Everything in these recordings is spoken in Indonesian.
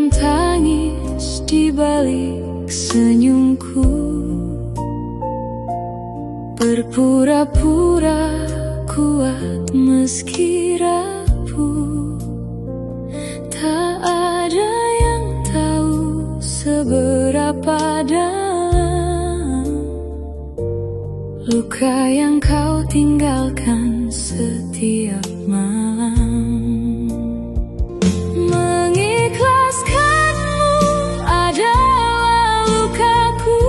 Meredam tangis di balik senyumku, berpura-pura kuat meski rapuh. Tak ada yang tahu seberapa dalam luka yang kau tinggalkan setiap malam. Mengikhlaskanmu adalah lukaku,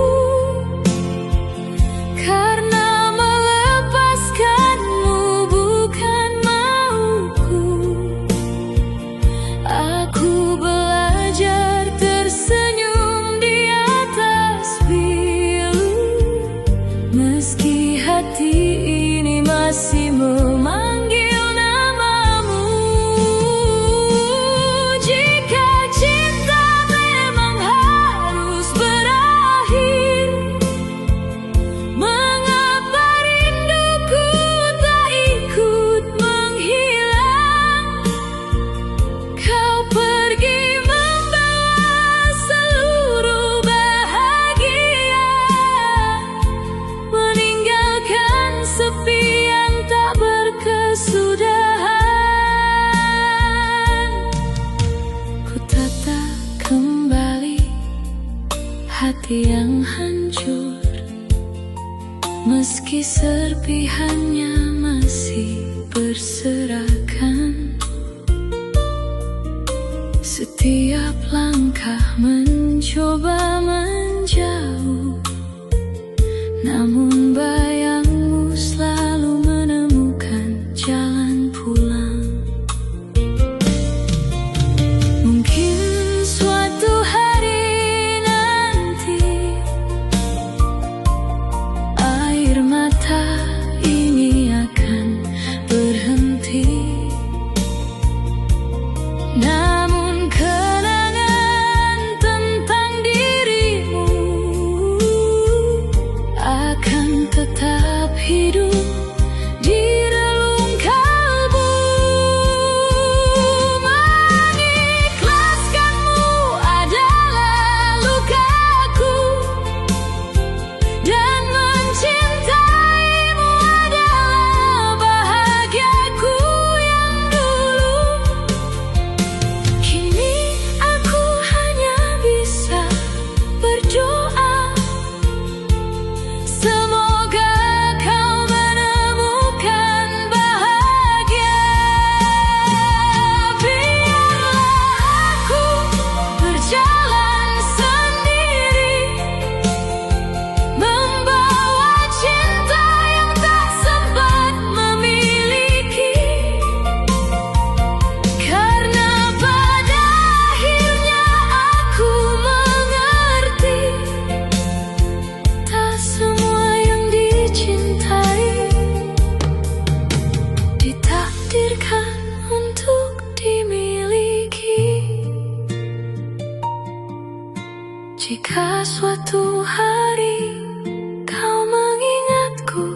karena melepaskanmu bukan mauku. Aku belajar tersenyum di atas pilu, meski hati ini masih memanggil namamu. Jika cinta memang harus berakhir, mengapa rinduku tak ikut menghilang? Kau pergi membawa seluruh bahagia, meninggalkan sepi yang tak berkesudahan. Ku tata kembali hati yang hancur, meski serpihannya masih berserakan. Setiap langkah mencoba menjauh, namun bayangmu selalu menemukan jalan pulang. Mungkin suatu hari nanti air mata ini akan berhenti, namun kenangan tentang dirimu akan tetap hidup di relung kalbu. Mengikhlaskanmu adalah lukaku, dan mencintaimu adalah bahagiaku yang dulu. Kini aku hanya bisa berdoa, semoga kau menemukan bahagia. Biarlah aku berjalan sendiri, membawa cinta yang tak sempat memiliki, karena pada akhirnya aku mengerti, tak semua yang dicintai ditakdirkan untuk dimiliki. Jika suatu hari kau mengingatku,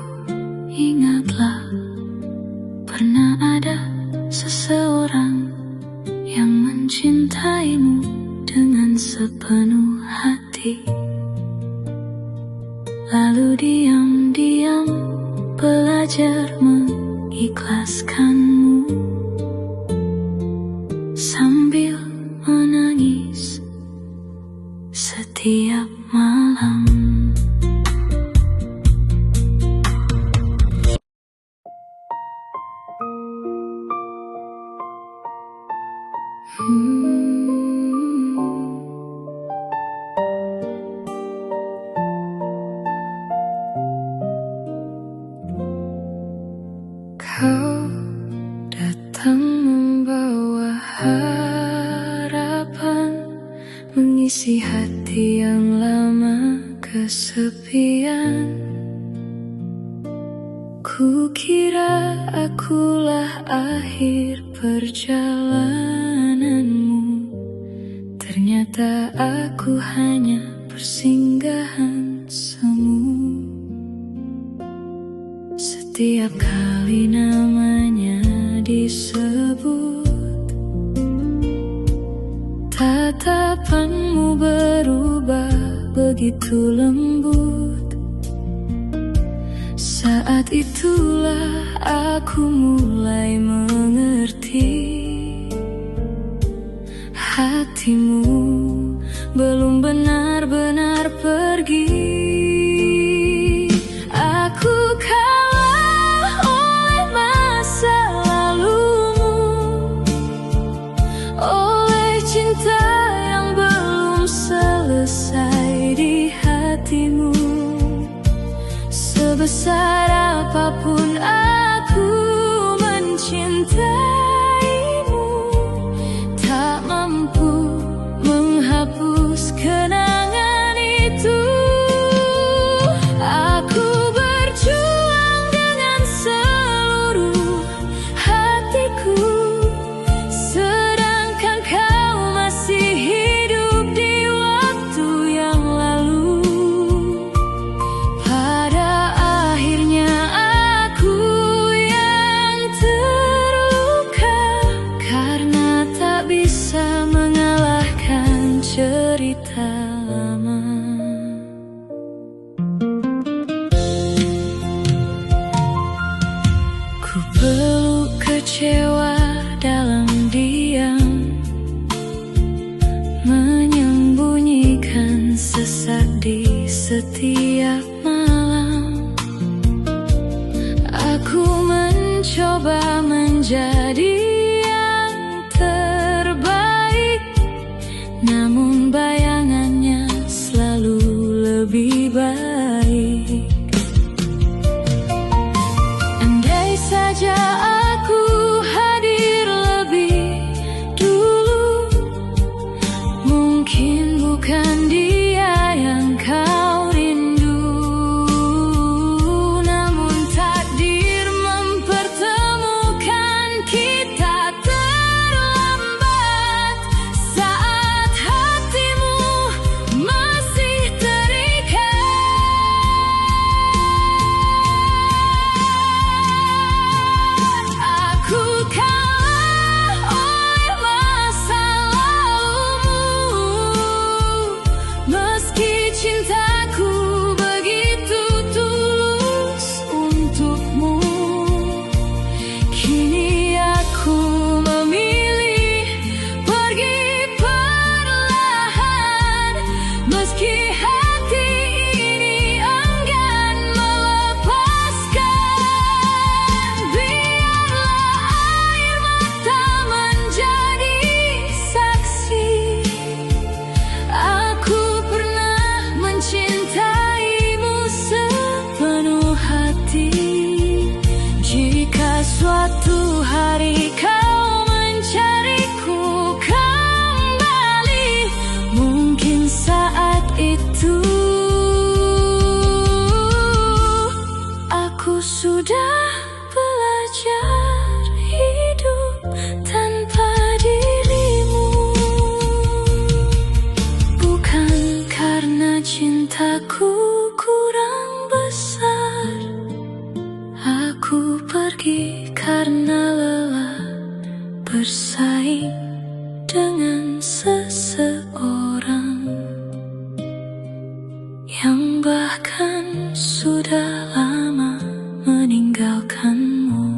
ingatlah pernah ada seseorang yang mencintaimu dengan sepenuh hati, lalu diam-diam belajar mengikhlaskanmu sambil menangis setiap malam. Kau datang membawa harapan, mengisi hati yang lama kesepian. Kukira akulah akhir perjalananmu, ternyata aku hanya persinggahan semu. Setiap kali namanya disebut, tak tatapanmu berubah begitu lembut. Saat itulah aku mulai mengerti, hatimu belum benar-benar pergi. Aku kalah oleh masa lalumu, oleh cinta yang belum selesai di hatimu. Sebesar apapun aku mencintaimu, tak mampu menghapus kenangan itu. Aku berjuang dengan seluruh hatiku, sedangkan kau masih hidup di waktu yang lalu. Pada akhirnya aku yang terluka, karena tak bisa mengalahkan cerita lama. Ku peluk kecewa dalam diam, menyembunyikan sesak di setiap malam. Aku mencoba menjadi yang terbaik, namun bayangannya selalu lebih baik. Andai saja aku hadir lebih dulu, mungkin bukan dia yang kau rindu. Namun takdir mempertemukan kita terlambat, saat hatimu masih terikat. Aku kalah oleh masa lalumu, meski cintaku begitu tulus untukmu. Kini aku memilih pergi perlahan, meski hati ini enggan melepaskan. Biarlah air mata menjadi saksi, aku pernah mencintaimu sepenuh hati. Jika suatu hari kau mencariku kembali, mungkin saat itu aku sudah belajar hidup tanpa dirimu. Bukan karena cintaku kurang besar, aku pergi karena lelah bersaing dengan seseorang yang bahkan sudah lama meninggalkanmu.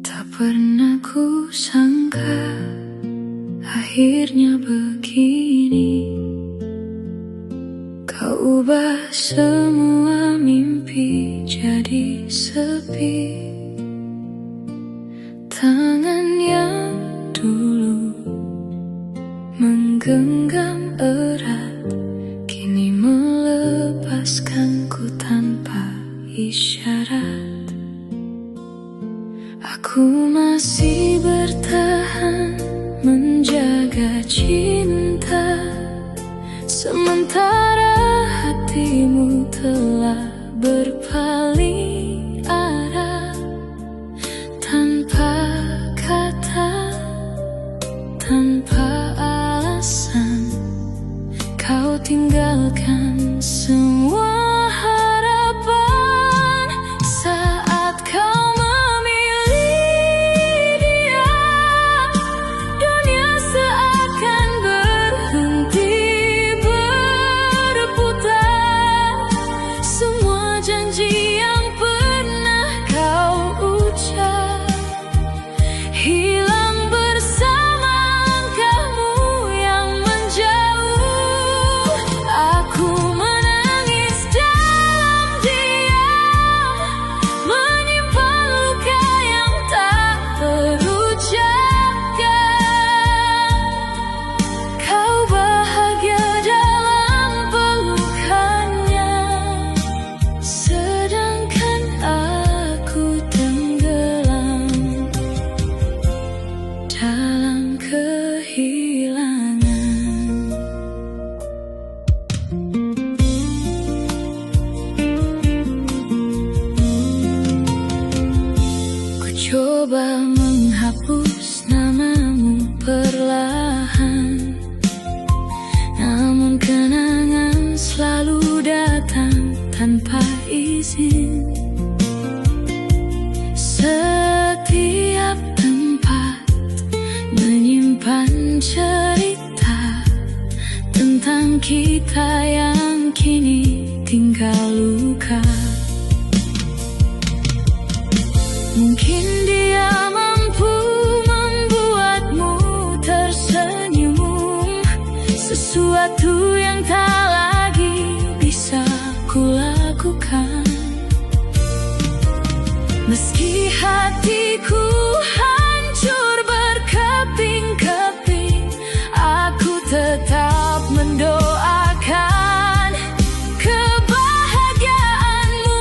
Tak pernah ku sangka akhirnya begini. Kau ubah semua mimpi jadi sepi. Tangan yang dulu menggenggam erat kini melepaskanku tanpa isyarat. Aku masih bertahan menjaga cinta, sementara hatimu telah berpaling arah tanpa kata, tanpa alasan. Kau tinggalkan semua harapan saat kau memilih dia. Dunia seakan berhenti berputar. Semua janji yang pernah kau ucap hilang bersama langkahmu yang menjauh. Aku menangis dalam diam, menyimpan luka yang tak terucapkan. Kau bahagia dalam pelukannya, sedangkan aku tenggelam dalam kehilangan. Ku coba menghapus namamu perlahan, namun kenangan selalu datang tanpa izin. Setiap tempat menyimpan cerita tentang kita yang kini tinggal luka. Mungkin dia mampu membuatmu tersenyum, sesuatu yang tak lagi bisa kulakukan. Meski hatiku hancur berkeping-keping, aku tetap mendoakan kebahagiaanmu.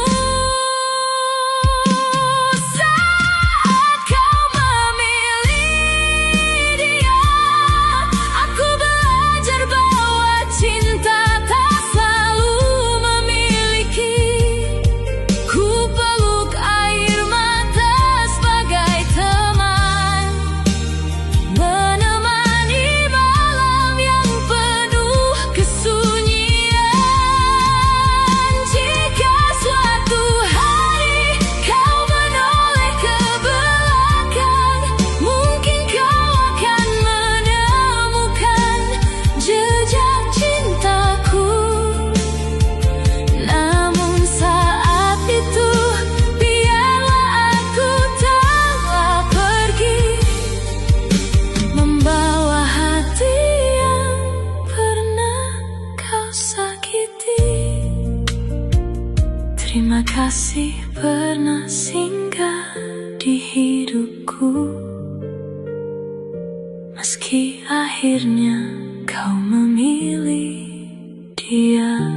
Saat kau memilih dia, aku belajar bahwa cinta tak selalu memiliki. Ku peluk air mata sebagai teman, menemani malam yang penuh kesunyian. Jika suatu hari kau menoleh ke belakang, mungkin kau akan menemukan jejak cintaku. Namun saat itu biarlah aku telah pergi, membawa hati yang pernah kau sakiti. Terima kasih pernah singgah di hidupku, meski akhirnya kau memilih dia.